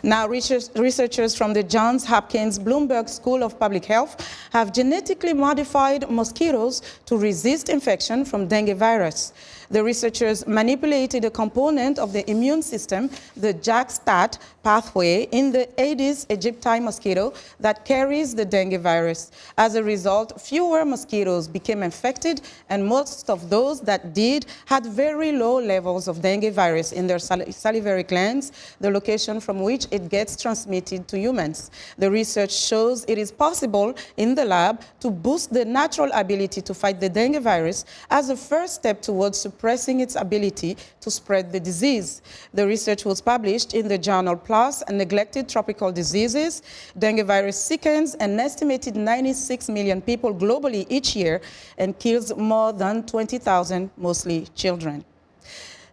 Now, researchers from the Johns Hopkins Bloomberg School of Public Health have genetically modified mosquitoes to resist infection from dengue virus. The researchers manipulated a component of the immune system, the JAK-STAT pathway, in the Aedes aegypti mosquito that carries the dengue virus. As a result, fewer mosquitoes became infected, and most of those that did had very low levels of dengue virus in their salivary glands, the location from which it gets transmitted to humans. The research shows it is possible in the lab to boost the natural ability to fight the dengue virus as a first step towards suppressing its ability to spread the disease. The research was published in the journal PLOS, Neglected Tropical Diseases. Dengue virus sickens an estimated 96 million people globally each year and kills more than 20,000, mostly children.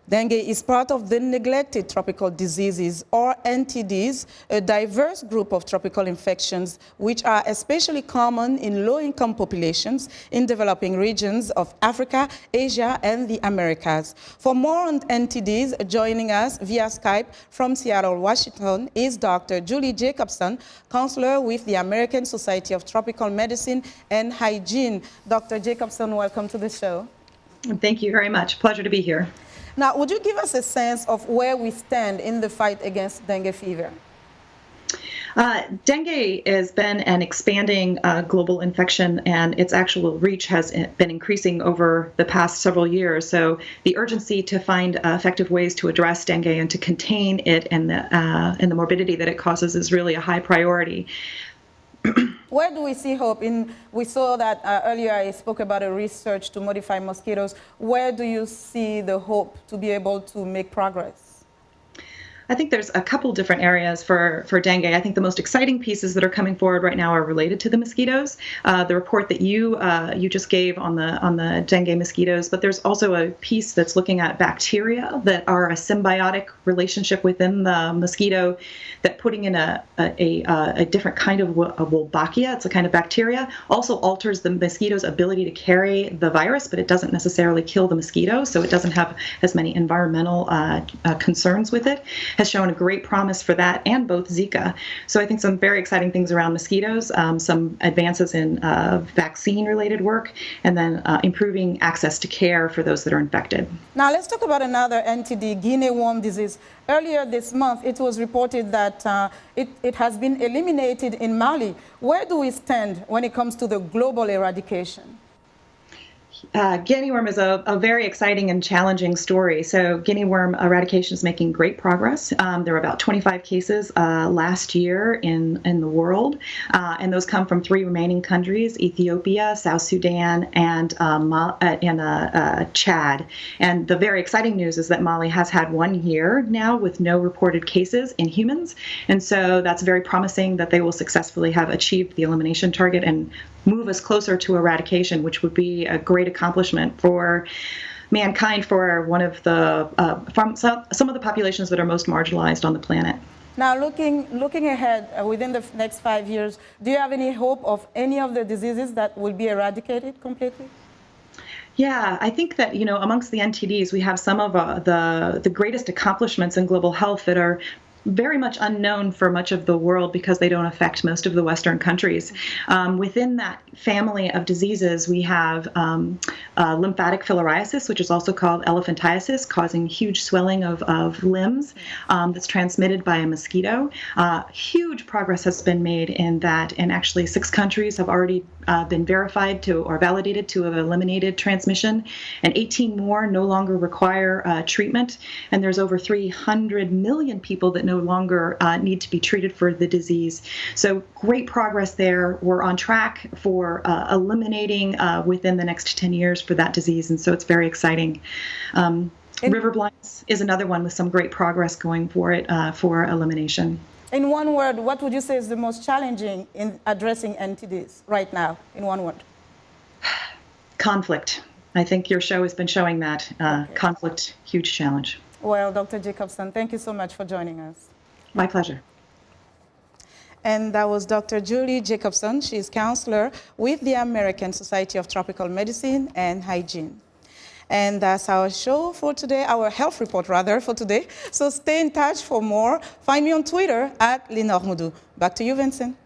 Dengue is part of the neglected tropical diseases, or NTDs, a diverse group of tropical infections which are especially common in low-income populations in developing regions of Africa, Asia, and the Americas. For more on NTDs, joining us via Skype from Seattle, Washington, is Dr. Julie Jacobson, counselor with the American Society of Tropical Medicine and Hygiene. Dr. Jacobson, welcome to the show. Thank you very much. Pleasure to be here. Now, would you give us a sense of where we stand in the fight against dengue fever? Dengue has been an expanding global infection, and its actual reach has been increasing over the past several years. So the urgency to find effective ways to address dengue and to contain it and the morbidity that it causes is really a high priority. Where do we see hope? We saw that earlier I spoke about a research to modify mosquitoes. Where do you see the hope to be able to make progress? I think there's a couple different areas for dengue. I think the most exciting pieces that are coming forward right now are related to the mosquitoes. The report that you just gave on the dengue mosquitoes, but there's also a piece that's looking at bacteria that are a symbiotic relationship within the mosquito, that putting in a different kind of Wolbachia, it's a kind of bacteria, also alters the mosquito's ability to carry the virus, but it doesn't necessarily kill the mosquito, so it doesn't have as many environmental concerns with it. Has shown a great promise for that and both Zika. So I think some very exciting things around mosquitoes, some advances in vaccine-related work, and then improving access to care for those that are infected. Now let's talk about another NTD, Guinea worm disease. Earlier this month, it was reported that it has been eliminated in Mali. Where do we stand when it comes to the global eradication? Guinea worm is a very exciting and challenging story. So guinea worm eradication is making great progress. There were about 25 cases last year in the world, and those come from 3 remaining countries: Ethiopia, South Sudan, and Chad. And the very exciting news is that Mali has had 1 year now with no reported cases in humans, and so that's very promising that they will successfully have achieved the elimination target and move us closer to eradication, which would be a great accomplishment for mankind, for one of the from some of the populations that are most marginalized on the planet. Now, looking ahead within the next 5 years, do you have any hope of any of the diseases that will be eradicated completely? Yeah, I think that, amongst the NTDs, we have some of the greatest accomplishments in global health that are very much unknown for much of the world because they don't affect most of the Western countries. Within that family of diseases, we have lymphatic filariasis, which is also called elephantiasis, causing huge swelling of limbs that's transmitted by a mosquito. Huge progress has been made in that, and actually 6 countries have already been verified or validated to have eliminated transmission, and 18 more no longer require treatment. And there's over 300 million people that no longer need to be treated for the disease. So great progress there. We're on track for eliminating within the next 10 years for that disease, and so it's very exciting. River blindness is another one with some great progress going for it for elimination. In one word, what would you say is the most challenging in addressing NTDs right now, in one word? Conflict. I think your show has been showing that. Okay. Conflict, huge challenge. Well, Dr. Jacobson, thank you so much for joining us. My pleasure. And that was Dr. Julie Jacobson. She's counselor with the American Society of Tropical Medicine and Hygiene. And that's our show for today, our health report rather for today. So stay in touch for more. Find me on Twitter at Linord Moudou. Back to you, Vincent.